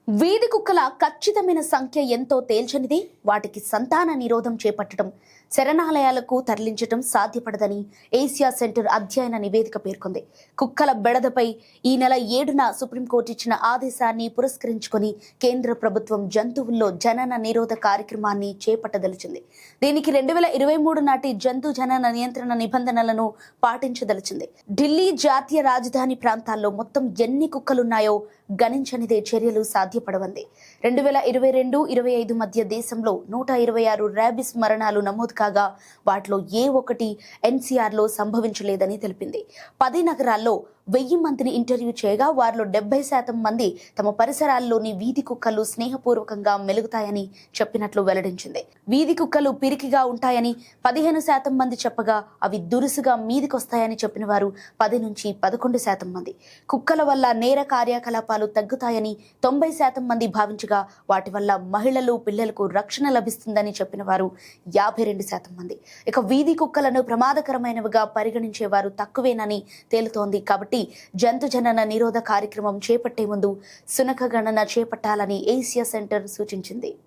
వీధి కుక్కల ఖచ్చితమైన సంఖ్య ఎంతో తేల్చనిది. వాటికి సంతాన నిరోధం చేపట్టడం, శరణాలయాలకు తరలించడం సాధ్యపడదని ఏసియా సెంటర్ అధ్యయన నివేదిక పేర్కొంది. కుక్కల బెడదపై ఈ నెల 7న సుప్రీంకోర్టు ఇచ్చిన ఆదేశాన్ని పురస్కరించుకొని కేంద్ర ప్రభుత్వం జంతువుల్లో జనన నిరోధ కార్యక్రమాన్ని చేపట్టదలిచింది. దీనికి 2023 నాటి జంతు జనన నియంత్రణ నిబంధనలను పాటించదలిచింది. ఢిల్లీ జాతీయ రాజధాని ప్రాంతాల్లో మొత్తం ఎన్ని కుక్కలున్నాయో గణించనిదే చర్యలు సాధ్యపడవంది. 2022-25 మధ్య దేశంలో 126 ర్యాబిస్ మరణాలు నమోదు కాగా వాటిలో ఏ ఒక్కటి ఎన్సీఆర్లో సంభవించలేదని తెలిపింది. 10 నగరాల్లో 1000 మందిని ఇంటర్వ్యూ చేయగా వారిలో 70% మంది తమ పరిసరాల్లోని వీధి కుక్కలు స్నేహపూర్వకంగా మెలుగుతాయని చెప్పినట్లు వెల్లడించింది. వీధి కుక్కలు పిరికిగా ఉంటాయని 15% మంది చెప్పగా అవి దురుసుగా మీదికొస్తాయని చెప్పిన వారు 10 నుంచి 11% మంది. కుక్కల వల్ల నేర కార్యకలాపాలు తగ్గుతాయని 90% మంది భావించగా వాటి వల్ల మహిళలు పిల్లలకు రక్షణ లభిస్తుందని చెప్పిన వారు 52% మంది. ఇక వీధి కుక్కలను ప్రమాదకరమైనవిగా పరిగణించేవారు తక్కువేనని తేలుతోంది. కాబట్టి జంతు జనన నిరోధ కార్యక్రమం చేపట్టే ముందు శునక గణన చేపట్టాలని ఏసియా సెంటర్ సూచించింది.